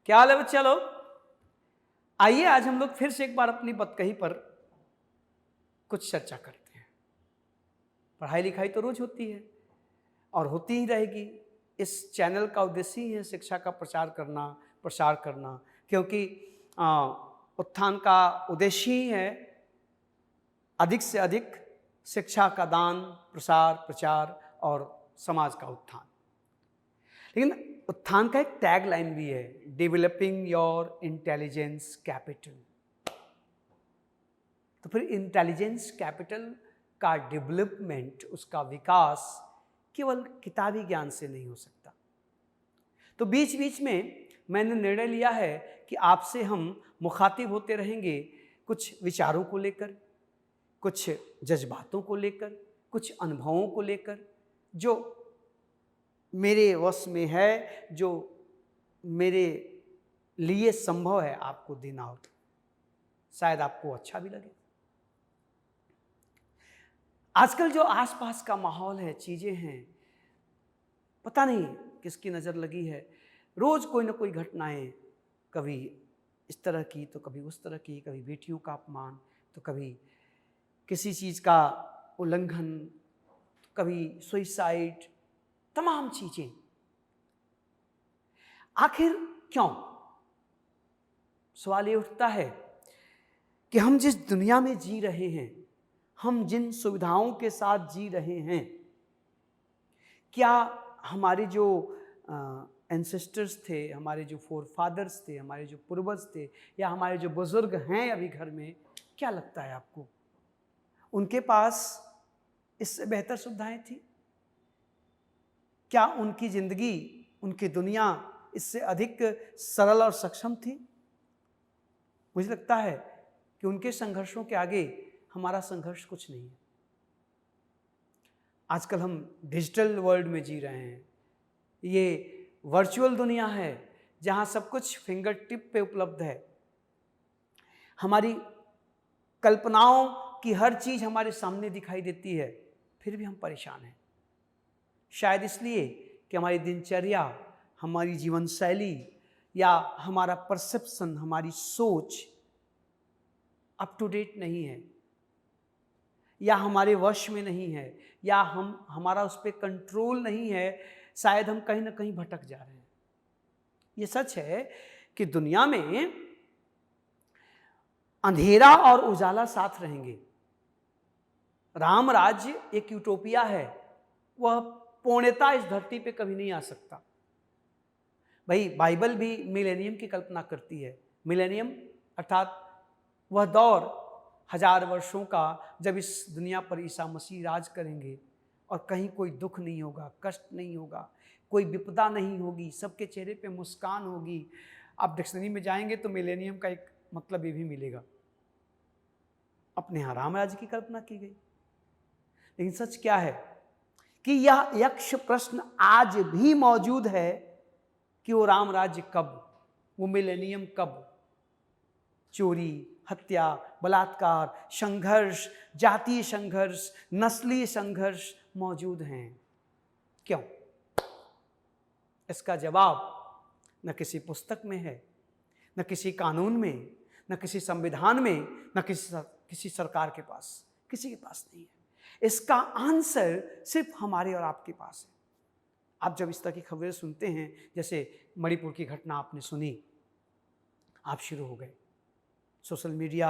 क्या हाल है बच्चा लोग? आइए आज हम लोग फिर से एक बार अपनी बतकही पर कुछ चर्चा करते हैं। पढ़ाई लिखाई तो रोज होती है और होती ही रहेगी। इस चैनल का उद्देश्य ही है शिक्षा का प्रसार करना, क्योंकि उत्थान का उद्देश्य ही है अधिक से अधिक शिक्षा का दान, प्रचार और समाज का उत्थान। लेकिन उत्थान का एक टैग लाइन भी है, डेवलपिंग योर इंटेलिजेंस कैपिटल। तो फिर इंटेलिजेंस कैपिटल का डेवलपमेंट, उसका विकास केवल किताबी ज्ञान से नहीं हो सकता। तो बीच बीच में मैंने निर्णय लिया है कि आपसे हम मुखातिब होते रहेंगे कुछ विचारों को लेकर, कुछ जज्बातों को लेकर, कुछ अनुभवों को लेकर, जो मेरे वश में है, जो मेरे लिए संभव है आपको देना हो। शायद आपको अच्छा भी लगे। आजकल जो आसपास का माहौल है, चीजें हैं, पता नहीं किसकी नजर लगी है, रोज कोई ना कोई घटनाएं, कभी इस तरह की तो कभी उस तरह की, कभी बेटियों का अपमान तो कभी किसी चीज का उल्लंघन, कभी सुइसाइड, तमाम चीजें। आखिर क्यों? सवाल ये उठता है कि हम जिस दुनिया में जी रहे हैं, हम जिन सुविधाओं के साथ जी रहे हैं, क्या हमारे जो एंसेस्टर्स थे, हमारे जो फोरफादर्स थे, हमारे जो पूर्वज थे, या हमारे जो बुजुर्ग हैं अभी घर में, क्या लगता है आपको उनके पास इससे बेहतर सुविधाएं थी? क्या उनकी जिंदगी, उनकी दुनिया इससे अधिक सरल और सक्षम थी? मुझे लगता है कि उनके संघर्षों के आगे हमारा संघर्ष कुछ नहीं है। आजकल हम डिजिटल वर्ल्ड में जी रहे हैं। ये वर्चुअल दुनिया है जहां सब कुछ फिंगर टिप पे उपलब्ध है। हमारी कल्पनाओं की हर चीज हमारे सामने दिखाई देती है, फिर भी हम परेशान हैं। शायद इसलिए कि हमारी दिनचर्या, हमारी जीवन शैली या हमारा परसेप्शन, हमारी सोच अप टू डेट नहीं है, या हमारे वश में नहीं है, या हमारा उस पर कंट्रोल नहीं है। शायद हम कहीं ना कहीं भटक जा रहे हैं। ये सच है कि दुनिया में अंधेरा और उजाला साथ रहेंगे। राम राज्य एक यूटोपिया है, वह पूर्णता इस धरती पे कभी नहीं आ सकता। भाई, बाइबल भी मिलेनियम की कल्पना करती है। मिलेनियम अर्थात वह दौर 1000 वर्षों का जब इस दुनिया पर ईसा मसीह राज करेंगे और कहीं कोई दुख नहीं होगा, कष्ट नहीं होगा, कोई विपदा नहीं होगी, सबके चेहरे पे मुस्कान होगी। आप डिक्शनरी में जाएंगे तो मिलेनियम का एक मतलब ये भी मिलेगा। अपने यहाँ राम राज्य की कल्पना की गई। लेकिन सच क्या है कि यह यक्ष प्रश्न आज भी मौजूद है कि वो राम राज्य कब, वो मिलेनियम कब? चोरी, हत्या, बलात्कार, संघर्ष, जातीय संघर्ष, नस्लीय संघर्ष मौजूद हैं। क्यों? इसका जवाब न किसी पुस्तक में है, न किसी कानून में, न किसी संविधान में, न किसी सरकार के पास, किसी के पास नहीं है। इसका आंसर सिर्फ हमारे और आपके पास है। आप जब इस तरह की खबरें सुनते हैं, जैसे मणिपुर की घटना आपने सुनी, आप शुरू हो गए। सोशल मीडिया,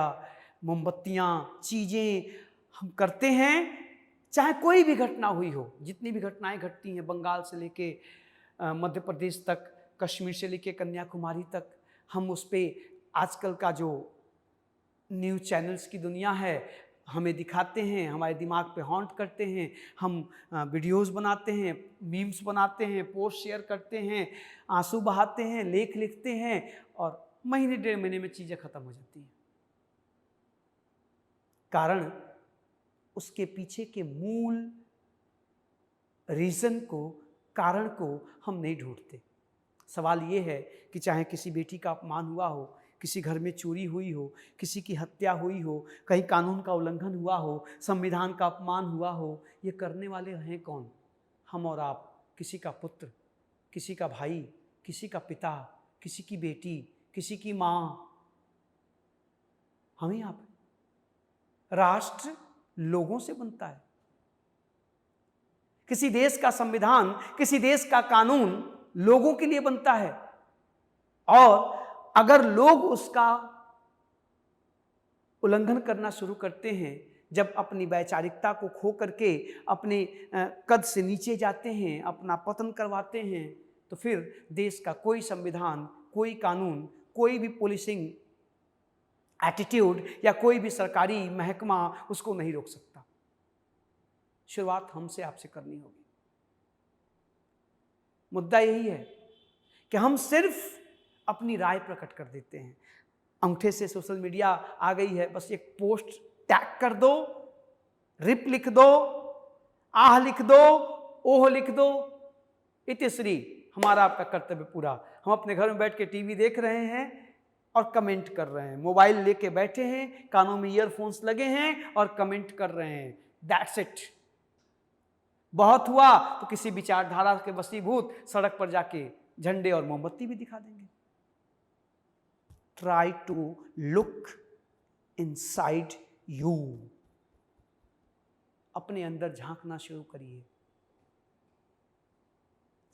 मोमबत्तियाँ, चीज़ें हम करते हैं, चाहे कोई भी घटना हुई हो। जितनी भी घटनाएं घटती हैं, बंगाल से लेके मध्य प्रदेश तक, कश्मीर से लेके कन्याकुमारी तक, हम उस पर आजकल का जो न्यूज़ चैनल्स की दुनिया है हमें दिखाते हैं, हमारे दिमाग पे हॉन्ट करते हैं। हम वीडियोस बनाते हैं, मीम्स बनाते हैं, पोस्ट शेयर करते हैं, आंसू बहाते हैं, लेख लिखते हैं, और महीने 1.5 महीने में चीज़ें खत्म हो जाती हैं। कारण उसके पीछे के मूल रीज़न को, कारण को हम नहीं ढूंढते। सवाल ये है कि चाहे किसी बेटी का अपमान हुआ हो, किसी घर में चोरी हुई हो, किसी की हत्या हुई हो, कहीं कानून का उल्लंघन हुआ हो, संविधान का अपमान हुआ हो, ये करने वाले हैं कौन? हम और आप, किसी का पुत्र, किसी का भाई, किसी का पिता, किसी की बेटी, किसी की मां, हम ही आप। राष्ट्र लोगों से बनता है। किसी देश का संविधान, किसी देश का कानून लोगों के लिए बनता है, और अगर लोग उसका उल्लंघन करना शुरू करते हैं, जब अपनी वैचारिकता को खो करके अपने कद से नीचे जाते हैं, अपना पतन करवाते हैं, तो फिर देश का कोई संविधान, कोई कानून, कोई भी पुलिसिंग एटीट्यूड या कोई भी सरकारी महकमा उसको नहीं रोक सकता। शुरुआत हमसे आपसे करनी होगी। मुद्दा यही है कि हम सिर्फ अपनी राय प्रकट कर देते हैं। अंगूठे से सोशल मीडिया आ गई है, बस एक पोस्ट टैग कर दो, रिप लिख दो, आह लिख दो, ओह लिख दो, इतिश्री हमारा आपका कर्तव्य पूरा। हम अपने घर में बैठ के टीवी देख रहे हैं और कमेंट कर रहे हैं, मोबाइल लेके बैठे हैं, कानों में ईयरफोन्स लगे हैं और कमेंट कर रहे हैं, दैट्स इट। बहुत हुआ तो किसी विचारधारा के वशीभूत सड़क पर जाके झंडे और मोमबत्ती भी दिखा देंगे। Try to look inside you, अपने अंदर झांकना शुरू करिए।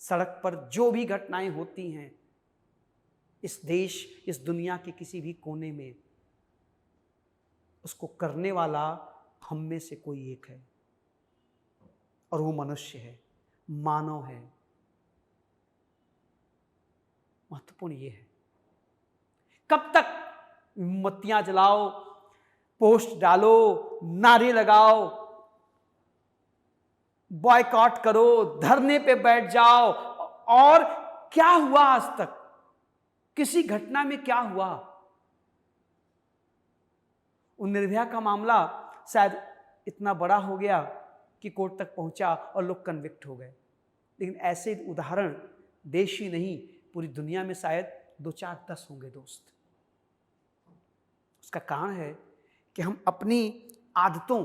सड़क पर जो भी घटनाएं होती हैं इस देश, इस दुनिया के किसी भी कोने में, उसको करने वाला हम में से कोई एक है, और वो मनुष्य है, मानव है। महत्वपूर्ण ये है। कब तक मोमबत्तियां जलाओ, पोस्ट डालो, नारे लगाओ, बॉयकॉट करो, धरने पे बैठ जाओ, और क्या हुआ आज तक? किसी घटना में क्या हुआ? उन निर्भया का मामला शायद इतना बड़ा हो गया कि कोर्ट तक पहुंचा और लोग कन्विक्ट हो गए, लेकिन ऐसे उदाहरण देश ही नहीं पूरी दुनिया में शायद 2, 4, 10 होंगे दोस्त। उसका कारण है कि हम अपनी आदतों,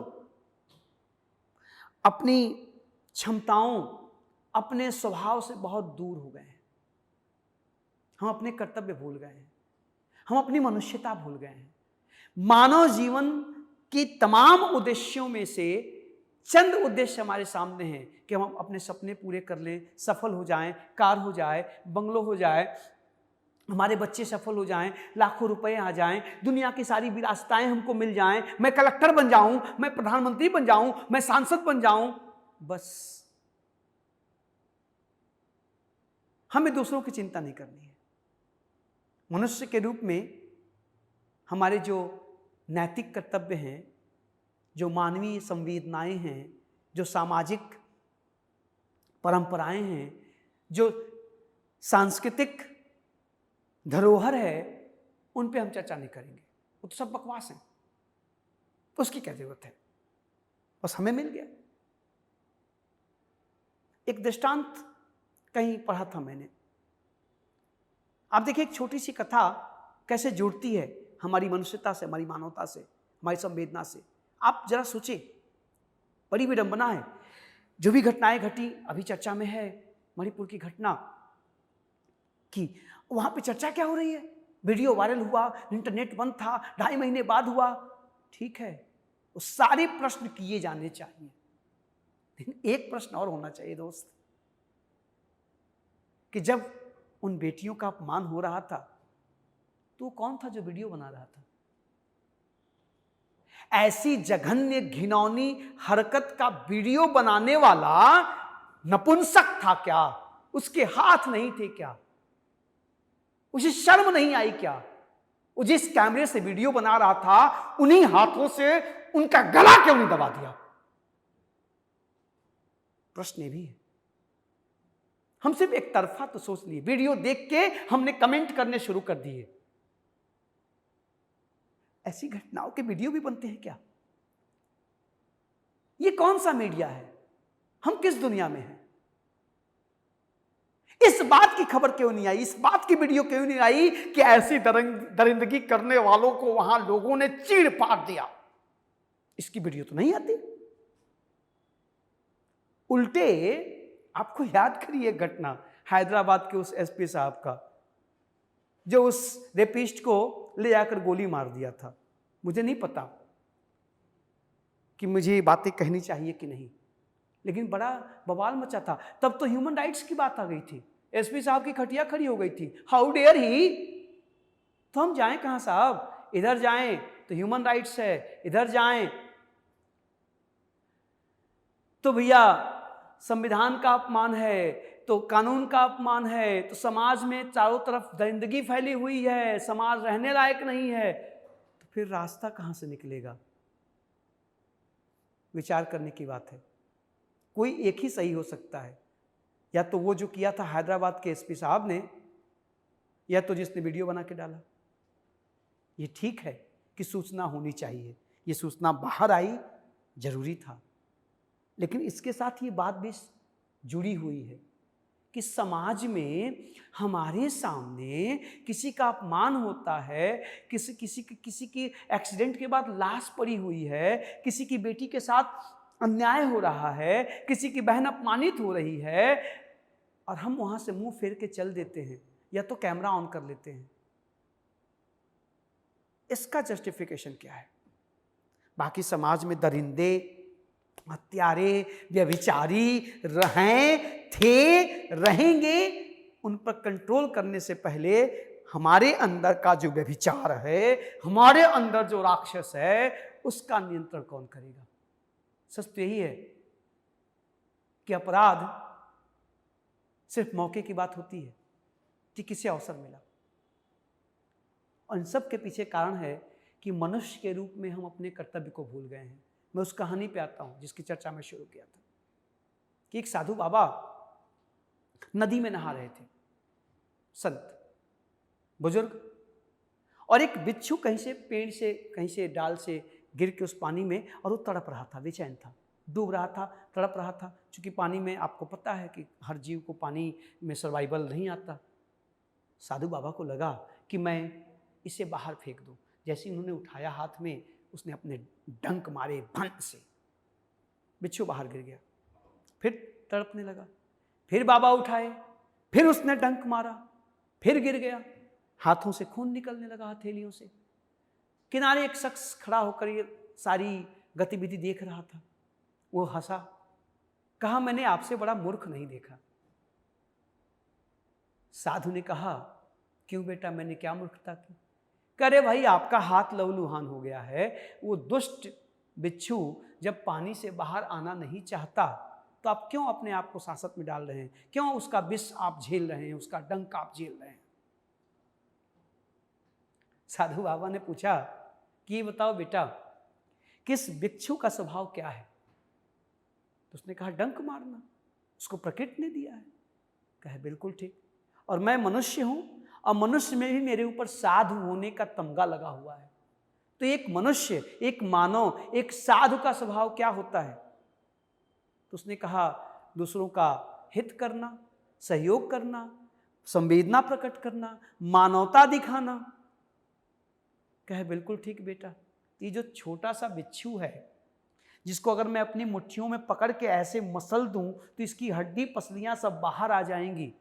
अपनी क्षमताओं, अपने स्वभाव से बहुत दूर हो गए हैं। हम अपने कर्तव्य भूल गए हैं, हम अपनी मनुष्यता भूल गए हैं। मानव जीवन के तमाम उद्देश्यों में से चंद उद्देश्य हमारे सामने हैं कि हम अपने सपने पूरे कर लें, सफल हो जाएं, कार हो जाए, बंगलो हो जाए, हमारे बच्चे सफल हो जाएं, लाखों रुपए आ जाएं, दुनिया की सारी विरासताएं हमको मिल जाएं, मैं कलेक्टर बन जाऊं, मैं प्रधानमंत्री बन जाऊं, मैं सांसद बन जाऊं। बस हमें दूसरों की चिंता नहीं करनी है। मनुष्य के रूप में हमारे जो नैतिक कर्तव्य हैं, जो मानवीय संवेदनाएं हैं, जो सामाजिक परंपराएं हैं, जो सांस्कृतिक धरोहर है, उन पे हम चर्चा नहीं करेंगे। वो तो सब बकवास है, उसकी क्या जरूरत है? बस हमें मिल गया। एक दृष्टांत कहीं पढ़ा था मैंने। आप देखिए, एक छोटी सी कथा कैसे जुड़ती है हमारी मनुष्यता से, हमारी मानवता से, हमारी संवेदना से। आप जरा सोचिए, बड़ी विडंबना है। जो भी घटनाएं घटी, अभी चर्चा में है मणिपुर की घटना की, वहां पे चर्चा क्या हो रही है? वीडियो वायरल हुआ, इंटरनेट बंद था, 2.5 महीने बाद हुआ। ठीक है, वो सारे प्रश्न किए जाने चाहिए, लेकिन एक प्रश्न और होना चाहिए दोस्त, कि जब उन बेटियों का अपमान हो रहा था तो कौन था जो वीडियो बना रहा था? ऐसी जघन्य घिनौनी हरकत का वीडियो बनाने वाला नपुंसक था क्या? उसके हाथ नहीं थे क्या? उसे शर्म नहीं आई क्या? वो जिस कैमरे से वीडियो बना रहा था, उन्हीं हाथों से उनका गला क्यों नहीं दबा दिया? प्रश्न ये भी है। हम सिर्फ एक तरफा तो सोच लिए, वीडियो देख के हमने कमेंट करने शुरू कर दिए। ऐसी घटनाओं के वीडियो भी बनते हैं क्या? ये कौन सा मीडिया है? हम किस दुनिया में हैं? इस बात की खबर क्यों नहीं आई, इस बात की वीडियो क्यों नहीं आई कि ऐसी दरिंदगी करने वालों को वहां लोगों ने चीड़ फाड़ दिया? इसकी वीडियो तो नहीं आती। उल्टे आपको याद करिए घटना हैदराबाद के उस एसपी साहब का, जो उस रेपिस्ट को ले जाकर गोली मार दिया था। मुझे नहीं पता कि मुझे ये बातें कहनी चाहिए कि नहीं, लेकिन बड़ा बवाल मचा था। तब तो ह्यूमन राइट्स की बात आ गई थी, एसपी साहब की खटिया खड़ी हो गई थी। How dare he. तो हम जाएं कहां साहब? इधर जाएं तो ह्यूमन राइट्स है, इधर जाएं तो भैया संविधान का अपमान है, तो कानून का अपमान है, तो समाज में चारों तरफ दरिंदगी फैली हुई है, समाज रहने लायक नहीं है। तो फिर रास्ता कहां से निकलेगा? विचार करने की बात है। कोई एक ही सही हो सकता है, या तो वो जो किया था हैदराबाद के एसपी साहब ने, या तो जिसने वीडियो बना के डाला। ये ठीक है कि सूचना होनी चाहिए, ये सूचना बाहर आई, जरूरी था, लेकिन इसके साथ ये बात भी जुड़ी हुई है कि समाज में हमारे सामने किसी का अपमान होता है, किसी की एक्सीडेंट के बाद लाश पड़ी हुई है, किसी की बेटी के साथ अन्याय हो रहा है, किसी की बहन अपमानित हो रही है, और हम वहां से मुंह फेर के चल देते हैं या तो कैमरा ऑन कर लेते हैं। इसका जस्टिफिकेशन क्या है? बाकी समाज में दरिंदे, हत्यारे, व्यभिचारी रहें, थे, रहेंगे, उन पर कंट्रोल करने से पहले हमारे अंदर का जो व्यभिचार है, हमारे अंदर जो राक्षस है, उसका नियंत्रण कौन करेगा? सच तो यही है कि अपराध सिर्फ मौके की बात होती है कि किसी अवसर मिला, और इन सब के पीछे कारण है कि मनुष्य के रूप में हम अपने कर्तव्य को भूल गए हैं। मैं उस कहानी पे आता हूं जिसकी चर्चा में शुरू किया था कि एक साधु बाबा नदी में नहा रहे थे, संत बुजुर्ग, और एक बिच्छू कहीं से पेड़ से, कहीं से डाल से गिर के उस पानी में, और वो तड़प रहा था, बेचैन था, डूब रहा था, तड़प रहा था। क्योंकि पानी में आपको पता है कि हर जीव को पानी में सर्वाइवल नहीं आता। साधु बाबा को लगा कि मैं इसे बाहर फेंक दूं। जैसे उन्होंने उठाया हाथ में, उसने अपने डंक मारे भन से, बिच्छू बाहर गिर गया। फिर तड़पने लगा, फिर बाबा उठाए, फिर उसने डंक मारा, फिर गिर गया, हाथों से खून निकलने लगा, हथेलियों से। किनारे एक शख्स खड़ा होकर ये सारी गतिविधि देख रहा था। वो हंसा, कहा मैंने आपसे बड़ा मूर्ख नहीं देखा। साधु ने कहा क्यों बेटा, मैंने क्या मूर्खता की? करे भाई आपका हाथ लहूलुहान हो गया है। वो दुष्ट बिच्छू जब पानी से बाहर आना नहीं चाहता तो आप क्यों अपने आप को सांसत में डाल रहे हैं? क्यों उसका विष आप झेल रहे हैं, उसका डंक आप झेल रहे हैं? साधु बाबा ने पूछा कि ये बताओ बेटा, किस बिच्छू का स्वभाव क्या है? तो उसने कहा डंक मारना, उसको प्रकृति ने दिया है। कहे बिल्कुल ठीक, और मैं मनुष्य हूं, और मनुष्य में भी मेरे ऊपर साधु होने का तमगा लगा हुआ है। तो एक मनुष्य, एक मानव, एक साधु का स्वभाव क्या होता है? तो उसने कहा दूसरों का हित करना, सहयोग करना, संवेदना प्रकट करना, मानवता दिखाना। कहे बिल्कुल ठीक बेटा, ये जो छोटा सा बिच्छू है, जिसको अगर मैं अपनी मुट्ठियों में पकड़ के ऐसे मसल दूं तो इसकी हड्डी पसलियां सब बाहर आ जाएंगी।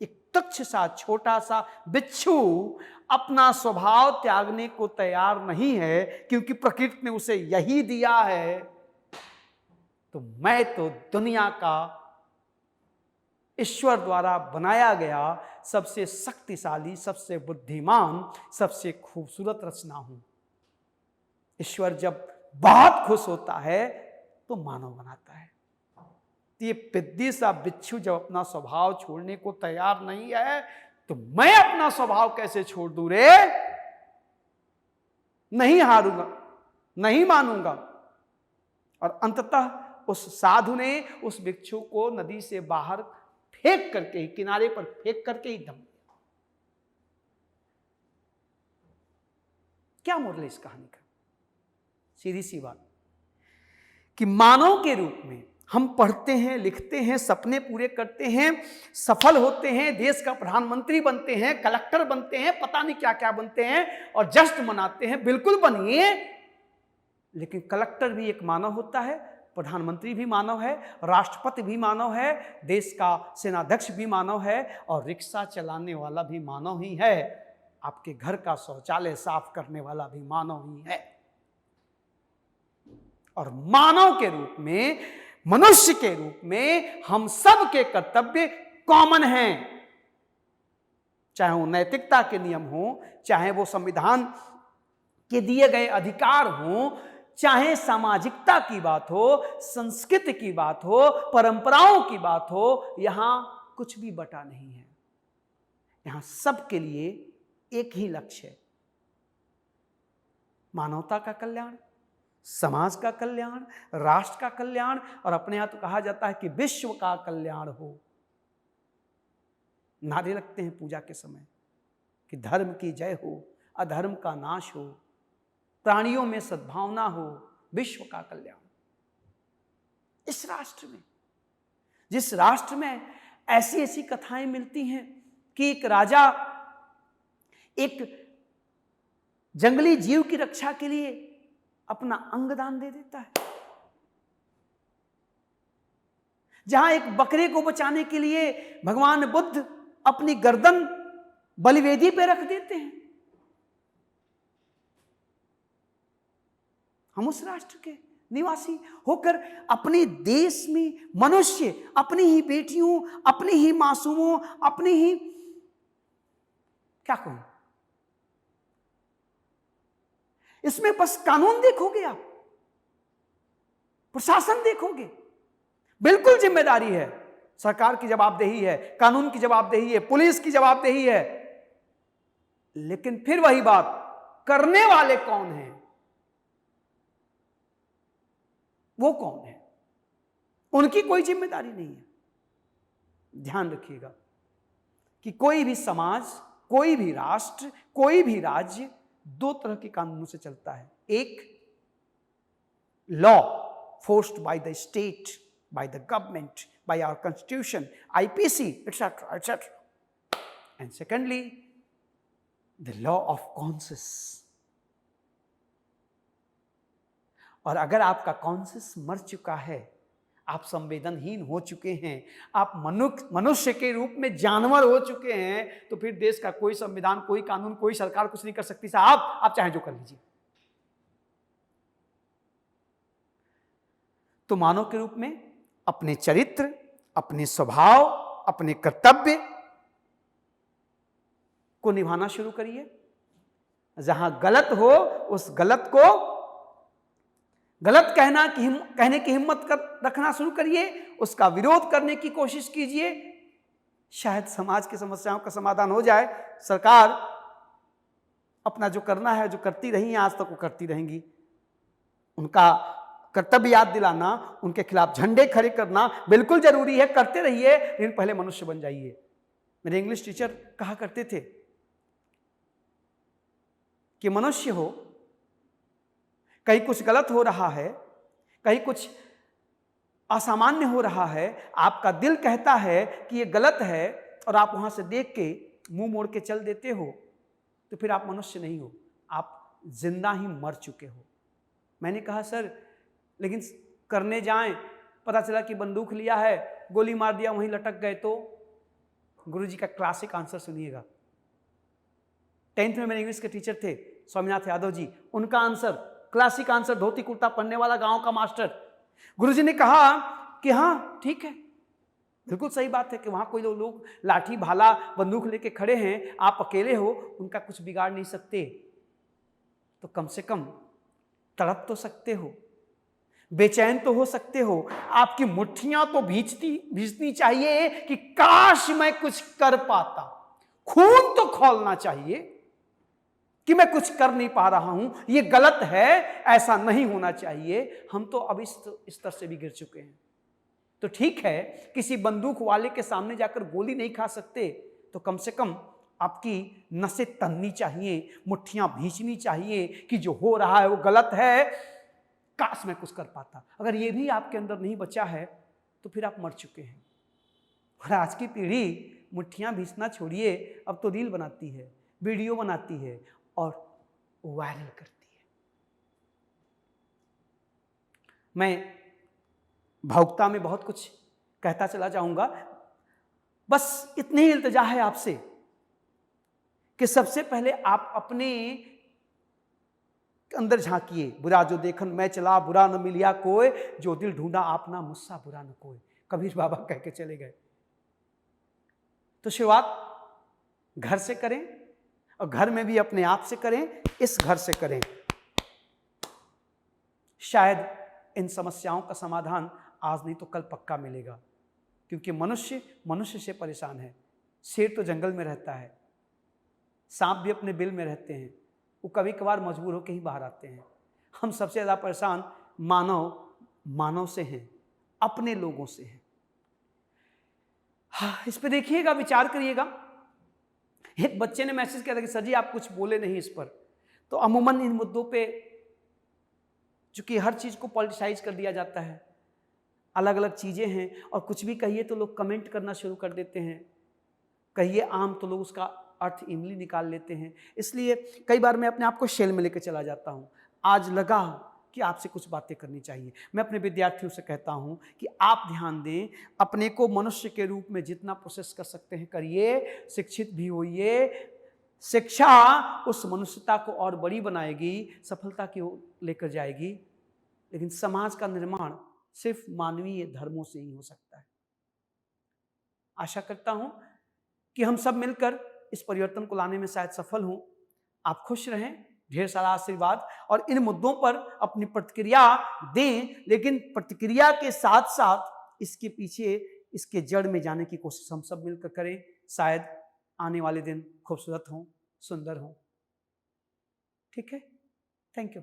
एक तुच्छ सा छोटा सा बिच्छू अपना स्वभाव त्यागने को तैयार नहीं है, क्योंकि प्रकृति ने उसे यही दिया है। तो मैं तो दुनिया का ईश्वर द्वारा बनाया गया सबसे शक्तिशाली, सबसे बुद्धिमान, सबसे खूबसूरत रचना हूं। ईश्वर जब बहुत खुश होता है तो मानव बनाता है। तो ये पिद्दी सा बिच्छू जब अपना स्वभाव छोड़ने को तैयार नहीं है, तो मैं अपना स्वभाव कैसे छोड़ दूं रे? नहीं हारूंगा, नहीं मानूंगा। और अंततः उस साधु ने उस बिच्छू को नदी से बाहर फेंक करके ही, किनारे पर फेंक करके ही दम दिया। क्या मोरल इस कहानी का? सीधी सी बात कि मानव के रूप में हम पढ़ते हैं, लिखते हैं, सपने पूरे करते हैं, सफल होते हैं, देश का प्रधानमंत्री बनते हैं, कलेक्टर बनते हैं, पता नहीं क्या क्या बनते हैं और जश्न मनाते हैं। बिल्कुल बनिए, लेकिन कलेक्टर भी एक मानव होता है, प्रधानमंत्री भी मानव है, राष्ट्रपति भी मानव है, देश का सेनाध्यक्ष भी मानव है, और रिक्शा चलाने वाला भी मानव ही है। आपके घर का शौचालय साफ करने वाला भी मानव ही है। और मानव के रूप में, मनुष्य के रूप में हम सब के कर्तव्य कॉमन हैं। चाहे वो नैतिकता के नियम हो, चाहे वो संविधान के दिए गए अधिकार हो, चाहे सामाजिकता की बात हो, संस्कृति की बात हो, परंपराओं की बात हो, यहां कुछ भी बटा नहीं है। यहां सबके लिए एक ही लक्ष्य है, मानवता का कल्याण, समाज का कल्याण, राष्ट्र का कल्याण, और अपने यहां तो कहा जाता है कि विश्व का कल्याण हो। नारे लगते हैं पूजा के समय कि धर्म की जय हो, अधर्म का नाश हो, प्राणियों में सद्भावना हो, विश्व का कल्याण। इस राष्ट्र में, जिस राष्ट्र में ऐसी ऐसी कथाएं मिलती हैं कि एक राजा एक जंगली जीव की रक्षा के लिए अपना अंग दान दे देता है, जहां एक बकरे को बचाने के लिए भगवान बुद्ध अपनी गर्दन बलिवेदी पे रख देते हैं। हम उस राष्ट्र के निवासी होकर अपने देश में मनुष्य अपनी ही बेटियों, अपनी ही मासूमों, अपनी ही, क्या कहूं, इसमें बस कानून देखोगे आप, प्रशासन देखोगे, बिल्कुल जिम्मेदारी है, सरकार की जवाबदेही है, कानून की जवाबदेही है, पुलिस की जवाबदेही है, लेकिन फिर वही बात, करने वाले कौन हैं, वो कौन है, उनकी कोई जिम्मेदारी नहीं है। ध्यान रखिएगा कि कोई भी समाज, कोई भी राष्ट्र, कोई भी राज्य दो तरह के कानूनों से चलता है। एक law forced by the state, by the government, by our constitution, IPC, etcetera etcetera, and secondly the law of conscious. और अगर आपका कॉन्शियस मर चुका है, आप संवेदनहीन हो चुके हैं, आप मनुष्य के रूप में जानवर हो चुके हैं, तो फिर देश का कोई संविधान, कोई कानून, कोई सरकार कुछ नहीं कर सकती। साहब आप चाहे जो कर लीजिए। तो मानव के रूप में अपने चरित्र, अपने स्वभाव, अपने कर्तव्य को निभाना शुरू करिए। जहां गलत हो, उस गलत को गलत कहने की हिम्मत रखना शुरू करिए, उसका विरोध करने की कोशिश कीजिए। शायद समाज की समस्याओं का समाधान हो जाए। सरकार अपना जो करना है, जो करती रही है आज तक, वो करती रहेंगी। उनका कर्तव्य याद दिलाना, उनके खिलाफ झंडे खड़े करना बिल्कुल जरूरी है, करते रहिए, लेकिन पहले मनुष्य बन जाइए। मेरे इंग्लिश टीचर कहा करते थे कि मनुष्य हो, कहीं कुछ गलत हो रहा है, कहीं कुछ असामान्य हो रहा है, आपका दिल कहता है कि ये गलत है, और आप वहां से देख के मुंह मोड़ के चल देते हो, तो फिर आप मनुष्य नहीं हो, आप जिंदा ही मर चुके हो। मैंने कहा सर, लेकिन करने जाएं, पता चला कि बंदूक लिया है, गोली मार दिया, वहीं लटक गए तो? गुरुजी का क्लासिक आंसर सुनिएगा। 10th में मेरे इंग्लिश के टीचर थे स्वामीनाथ यादव जी, उनका answer, classic answer, dhoti kurta पहनने वाला गांव का मास्टर। गुरुजी ने कहा कि हाँ ठीक है, बिल्कुल सही बात है कि वहां कोई लोग लाठी भाला बंदूक लेके खड़े हैं, आप अकेले हो, उनका कुछ बिगाड़ नहीं सकते, तो कम से कम तड़प तो सकते हो, बेचैन तो हो सकते हो, आपकी मुट्ठियां तो भींचनी चाहिए कि काश मैं कुछ कर पाता। खून तो खौलना चाहिए कि मैं कुछ कर नहीं पा रहा हूं, ये गलत है, ऐसा नहीं होना चाहिए। हम तो अब इस स्तर से भी गिर चुके हैं। तो ठीक है, किसी बंदूक वाले के सामने जाकर गोली नहीं खा सकते, तो कम से कम आपकी नसें तननी चाहिए, मुट्ठियां भींचनी चाहिए कि जो हो रहा है वो गलत है, काश मैं कुछ कर पाता। अगर ये भी आपके अंदर नहीं बचा है, तो फिर आप मर चुके हैं। और आज की पीढ़ी मुट्ठियां भींचना छोड़िए, अब तो रील बनाती है, वीडियो बनाती है और वायरल करती है। मैं भावुकता में बहुत कुछ कहता चला जाऊंगा, बस इतनी ही इल्तिजा है आपसे कि सबसे पहले आप अपने अंदर झांकिए। बुरा जो देखन मैं चला, बुरा न मिलिया कोई, जो दिल ढूंढा आपना, मुझसा बुरा न कोई, कबीर बाबा कह के चले गए। तो शुरुआत घर से करें, और घर में भी अपने आप से करें, इस घर से करें। शायद इन समस्याओं का समाधान आज नहीं तो कल पक्का मिलेगा, क्योंकि मनुष्य मनुष्य से परेशान है। शेर तो जंगल में रहता है, सांप भी अपने बिल में रहते हैं, वो कभी कभार मजबूर होकर ही बाहर आते हैं। हम सबसे ज़्यादा परेशान मानव से हैं, अपने लोगों से हैं। हाँ, इस पे देखिएगा, विचार करिएगा। एक बच्चे ने मैसेज किया था कि सर जी आप कुछ बोले नहीं इस पर। तो अमूमन इन मुद्दों पे चूंकि हर चीज़ को पॉलिटिसाइज कर दिया जाता है, अलग अलग चीज़ें हैं, और कुछ भी कहिए तो लोग कमेंट करना शुरू कर देते हैं, कहिए आम तो लोग उसका अर्थ इमली निकाल लेते हैं। इसलिए कई बार मैं अपने आप को शेल में लेकर चला जाता हूँ। आज लगा कि आपसे कुछ बातें करनी चाहिए। मैं अपने विद्यार्थियों से कहता हूँ कि आप ध्यान दें, अपने को मनुष्य के रूप में जितना प्रोसेस कर सकते हैं करिए, शिक्षित भी होइए। शिक्षा उस मनुष्यता को और बड़ी बनाएगी, सफलता की ओर लेकर जाएगी। लेकिन समाज का निर्माण सिर्फ मानवीय धर्मों से ही हो सकता है। आशा करता हूं कि हम सब मिलकर इस परिवर्तन को लाने में शायद सफल हों। आप खुश रहें, ढेर सारा आशीर्वाद, और इन मुद्दों पर अपनी प्रतिक्रिया दें, लेकिन प्रतिक्रिया के साथ साथ इसके पीछे, इसके जड़ में जाने की कोशिश हम सब मिलकर करें। शायद आने वाले दिन खूबसूरत हों, सुंदर हों। ठीक है, थैंक यू।